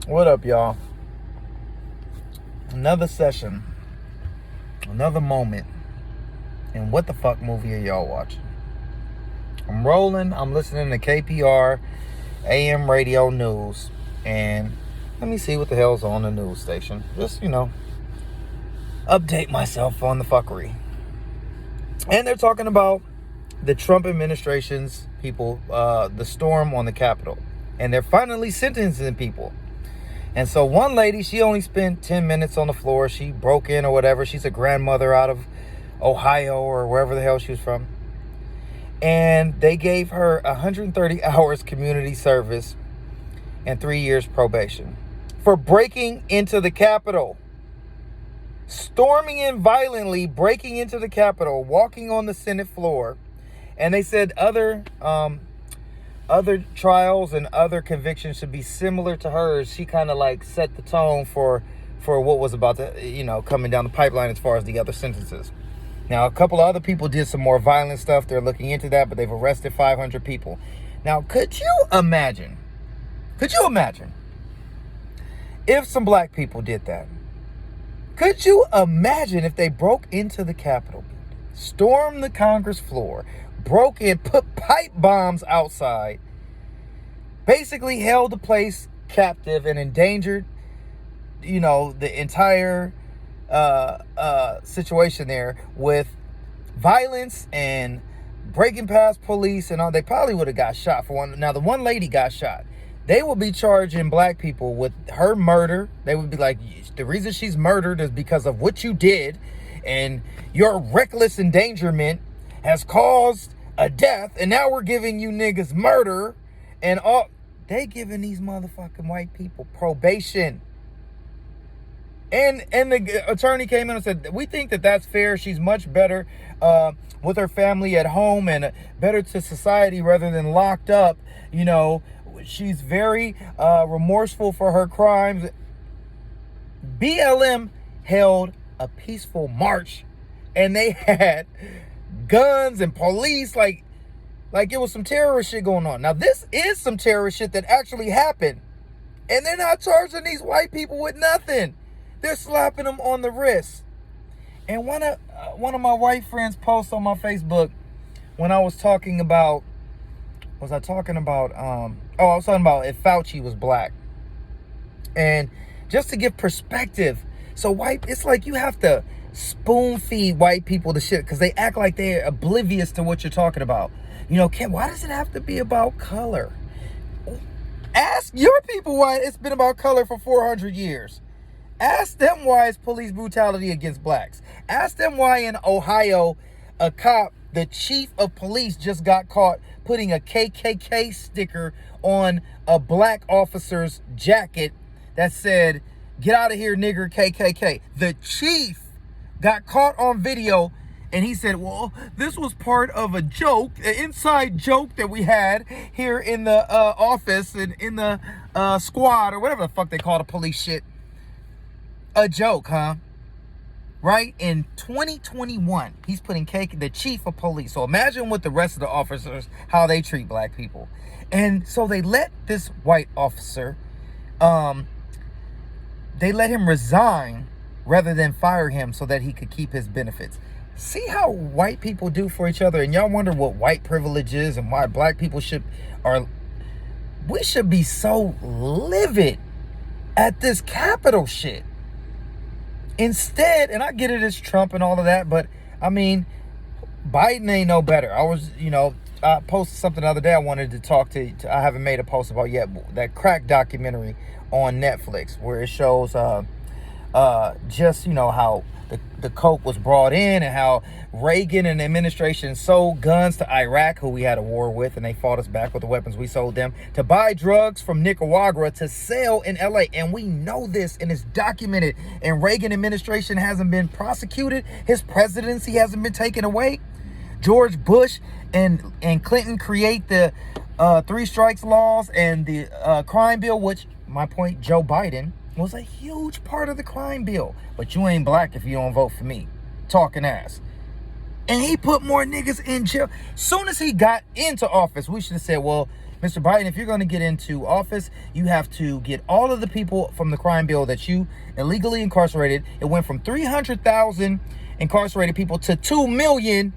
What up, y'all? Another session, another moment. And what the fuck movie are y'all watching? I'm rolling, I'm listening to KPR AM radio news, and let me see what the hell's on the news station. Just, update myself on the fuckery. And they're talking about the Trump administration's people, the storm on the Capitol. And they're finally sentencing people. And so one lady, she only spent 10 minutes on the floor. She broke in or whatever. She's a grandmother out of Ohio or wherever the hell she was from. And they gave her 130 hours community service and 3 years probation for breaking into the Capitol. Storming in violently, breaking into the Capitol, walking on the Senate floor. And they said other trials and other convictions should be similar to hers. She kind of like set the tone for what was about to, coming down the pipeline as far as the other sentences. Now, a couple of other people did some more violent stuff. They're looking into that, but they've arrested 500 people. Now, could you imagine if some black people did that? Could you imagine if they broke into the Capitol, stormed the Congress floor, broke in, put pipe bombs outside, basically held the place captive and endangered, the entire situation there with violence and breaking past police and all? They probably would have got shot for one. Now, the one lady got shot. They would be charging black people with her murder. They would be like, the reason she's murdered is because of what you did, and your reckless endangerment has caused a death, and now we're giving you niggas murder and all. They giving these motherfucking white people probation. And the attorney came in and said, we think that that's fair. She's much better with her family at home and better to society rather than locked up. She's very remorseful for her crimes. BLM held a peaceful march, and they had guns and police, like it was some terrorist shit going on. Now, this is some terrorist shit that actually happened, and they're not charging these white people with nothing. They're slapping them on the wrist. And one of my white friends posts on my Facebook when I was talking about, I was talking about if Fauci was black. And just to give perspective, so it's like you have to spoon feed white people the shit because they act like they're oblivious to what you're talking about. Why does it have to be about color? Ask your people why it's been about color for 400 years. Ask them why it's police brutality against blacks. Ask them why in Ohio, a cop, the chief of police, just got caught putting a KKK sticker on a black officer's jacket that said, "Get out of here, nigger, KKK." The chief got caught on video, and he said, well, this was part of a joke, an inside joke that we had here in the office and in the squad or whatever the fuck they call the police shit. A joke, huh? Right? In 2021, he's putting the chief of police. So imagine what the rest of the officers, how they treat black people. And so they let this white officer, they let him resign rather than fire him so that he could keep his benefits. See how white people do for each other? And y'all wonder what white privilege is and why black people we should be so livid at this Capitol shit. Instead, and I get it, it's Trump and all of that, but I mean, Biden ain't no better. I posted something the other day I wanted to talk to I haven't made a post about yet, that crack documentary on Netflix where it shows just, how the coke was brought in and how Reagan and the administration sold guns to Iraq, who we had a war with, and they fought us back with the weapons we sold them, to buy drugs from Nicaragua to sell in LA. And we know this, and it's documented. And Reagan administration hasn't been prosecuted. His presidency hasn't been taken away. George Bush and Clinton create the 3 strikes laws and the crime bill, which, my point, Joe Biden was a huge part of the crime bill. But you ain't black if you don't vote for me. Talking ass. And he put more niggas in jail. Soon as he got into office, we should have said, well, Mr. Biden, if you're going to get into office, you have to get all of the people from the crime bill that you illegally incarcerated. It went from 300,000 incarcerated people to 2 million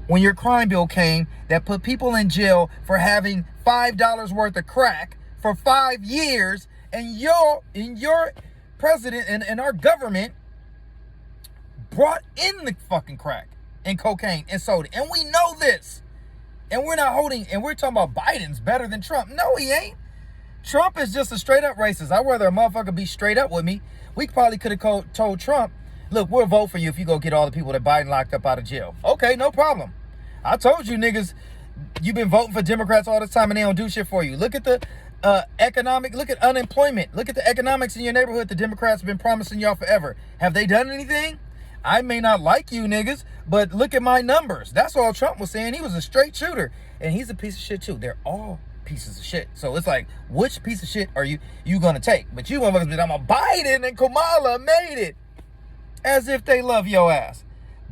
when your crime bill came, that put people in jail for having $5 worth of crack for 5 years. And your president and our government brought in the fucking crack and cocaine and soda. And we know this. And we're talking about Biden's better than Trump. No, he ain't. Trump is just a straight up racist. I'd rather a motherfucker be straight up with me. We probably could have told Trump, look, we'll vote for you if you go get all the people that Biden locked up out of jail. Okay, no problem. I told you niggas, you've been voting for Democrats all this time and they don't do shit for you. Look at the look at unemployment. Look at the economics in your neighborhood the Democrats have been promising y'all forever. Have they done anything? I may not like you niggas, but look at my numbers. That's all Trump was saying. He was a straight shooter. And he's a piece of shit too. They're all pieces of shit. So it's like, which piece of shit are you gonna take? But you motherfuckers be, I'm a Biden and Kamala made it. As if they love your ass.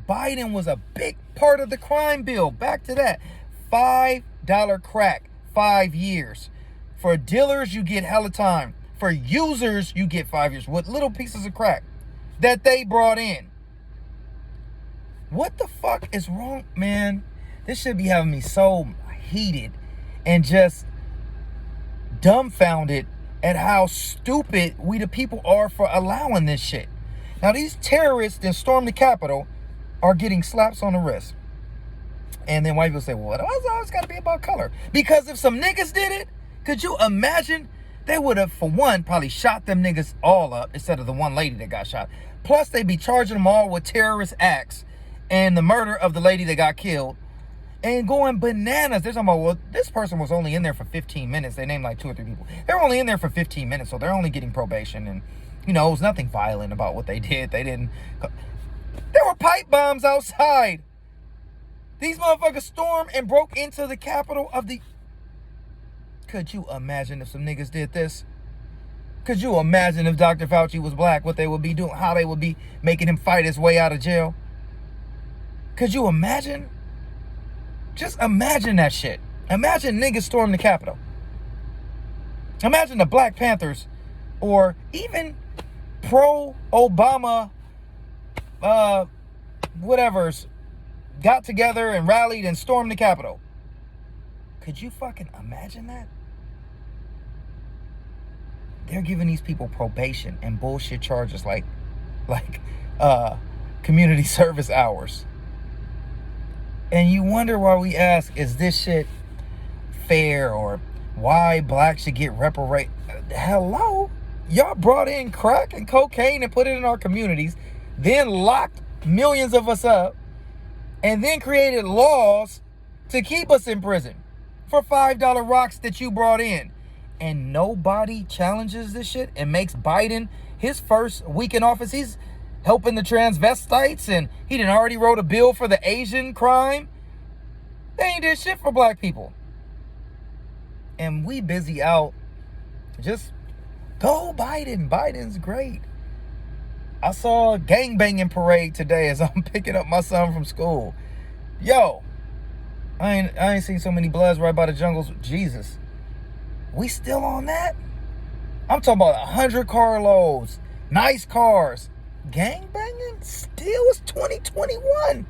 Biden was a big part of the crime bill. Back to that. $5 crack, 5 years. For dealers, you get hella time. For users, you get 5 years with little pieces of crack that they brought in. What the fuck is wrong, man? This should be having me so heated and just dumbfounded at how stupid we the people are for allowing this shit. Now, these terrorists that stormed the Capitol are getting slaps on the wrist. And then white people say, well, it's always got to be about color. Because if some niggas did it, could you imagine? They would have, for one, probably shot them niggas all up instead of the one lady that got shot. Plus, they'd be charging them all with terrorist acts and the murder of the lady that got killed and going bananas. They're talking about, well, this person was only in there for 15 minutes. They named like 2 or 3 people. They're only in there for 15 minutes, so they're only getting probation. And, you know, it was nothing violent about what they did. There were pipe bombs outside. These motherfuckers stormed and broke into the Capitol of the... Could you imagine if some niggas did this? Could you imagine if Dr. Fauci was black, what they would be doing, how they would be making him fight his way out of jail? Could you imagine? Just imagine that shit. Imagine niggas storm the Capitol. Imagine the Black Panthers or even pro-Obama whatevers got together and rallied and stormed the Capitol. Could you fucking imagine that? They're giving these people probation and bullshit charges like community service hours. And you wonder why we ask, is this shit fair, or why blacks should get reparated? Hello? Y'all brought in crack and cocaine and put it in our communities, then locked millions of us up, and then created laws to keep us in prison for $5 rocks that you brought in. And nobody challenges this shit and makes Biden, his first week in office, he's helping the transvestites, and he done already wrote a bill for the Asian crime. They ain't did shit for black people. And we busy out. Just go Biden. Biden's great. I saw a gangbanging parade today as I'm picking up my son from school. Yo, I ain't seen so many bloods right by the jungles. Jesus. We still on that? I'm talking about 100 carloads. Nice cars. Gangbanging? Still, it's 2021.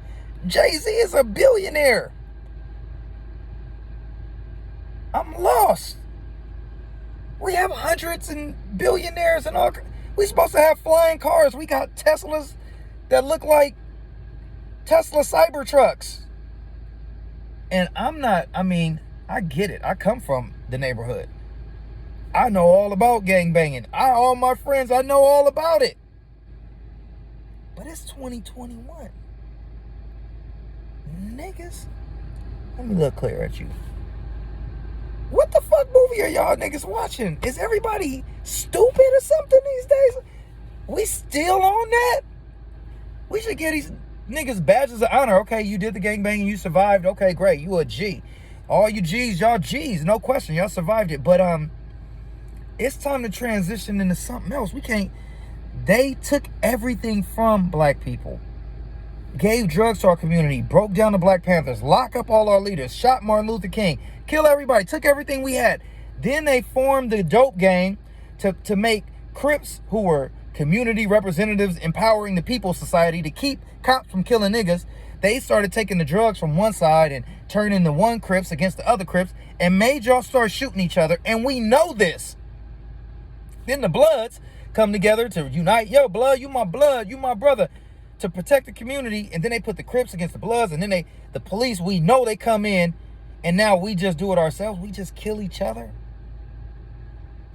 Jay-Z is a billionaire. I'm lost. We have hundreds and billionaires and all. We supposed to have flying cars. We got Teslas that look like Tesla Cybertrucks. And I get it. I come from the neighborhood. I know all about gangbanging. All my friends, I know all about it. But it's 2021. Niggas, let me look clear at you. What the fuck movie are y'all niggas watching? Is everybody stupid or something these days? We still on that? We should get these niggas badges of honor. Okay, you did the gangbanging, you survived. Okay, great, you a G. All you G's, y'all G's, no question. Y'all survived it. But it's time to transition into something else. We can't. They took everything from black people. gave drugs to our community, broke down the Black Panthers, lock up all our leaders, shot Martin Luther King, kill everybody, took everything we had. Then they formed the dope gang to make Crips, who were community representatives empowering the People's Society to keep cops from killing niggas. They started taking the drugs from one side and turning the one Crips against the other Crips and made y'all start shooting each other. And we know this. Then the Bloods come together to unite. Yo, blood, you my brother, to protect the community. And then they put the Crips against the Bloods. And then the police, we know they come in. And now we just do it ourselves. We just kill each other.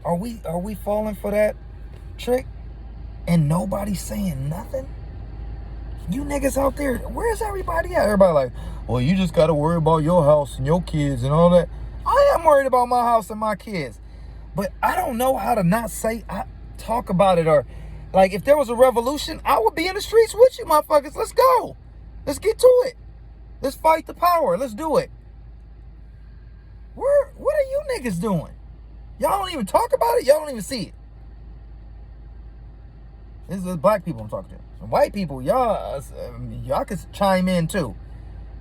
Are we falling for that trick? And nobody's saying nothing? You niggas out there, where's everybody at? Everybody like, well, you just got to worry about your house and your kids and all that. I am worried about my house and my kids. But I don't know how to not talk about it. Or, like, if there was a revolution, I would be in the streets with you motherfuckers. Let's go. Let's get to it. Let's fight the power. Let's do it. What are you niggas doing? Y'all don't even talk about it. Y'all don't even see it. This is the black people I'm talking to. Some white people, y'all could chime in too.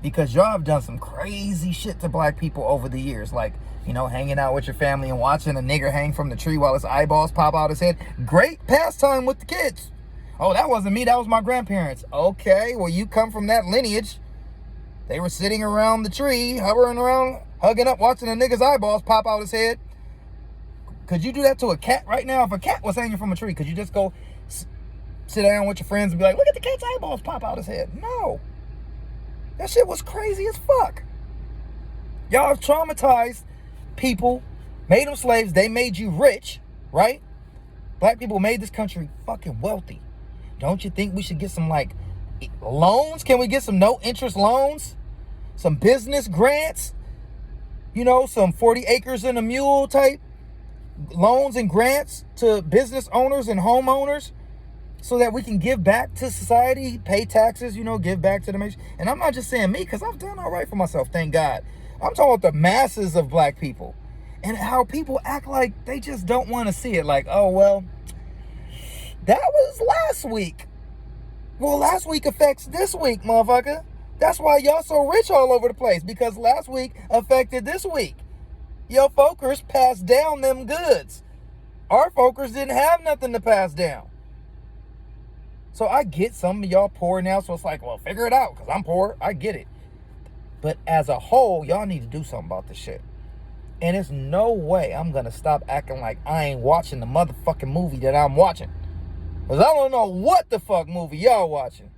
Because y'all have done some crazy shit to black people over the years. Like, you know, hanging out with your family and watching a nigger hang from the tree while his eyeballs pop out his head. Great pastime with the kids. Oh, that wasn't me. That was my grandparents. Okay, well, you come from that lineage. They were sitting around the tree, hovering around, hugging up, watching a nigger's eyeballs pop out his head. Could you do that to a cat right now? If a cat was hanging from a tree, could you just go sit down with your friends and be like, look at the cat's eyeballs pop out his head? No. That shit was crazy as fuck. Y'all have traumatized people, made them slaves. They made you rich, right? Black people made this country fucking wealthy. Don't you think we should get some, like, loans? Can we get some no-interest loans? Some business grants? You know, some 40 acres and a mule type loans and grants to business owners and homeowners so that we can give back to society, pay taxes, you know, give back to the nation. And I'm not just saying me, because I've done all right for myself, thank God. I'm talking about the masses of black people and how people act like they just don't want to see it. Like, oh, well, that was last week. Well, last week affects this week, motherfucker. That's why y'all so rich all over the place, because last week affected this week. Your folkers passed down them goods. Our folkers didn't have nothing to pass down. So I get some of y'all poor now, so it's like, well, figure it out, because I'm poor. I get it. But as a whole, y'all need to do something about this shit. And there's no way I'm going to stop acting like I ain't watching the motherfucking movie that I'm watching. Because I don't know what the fuck movie y'all watching.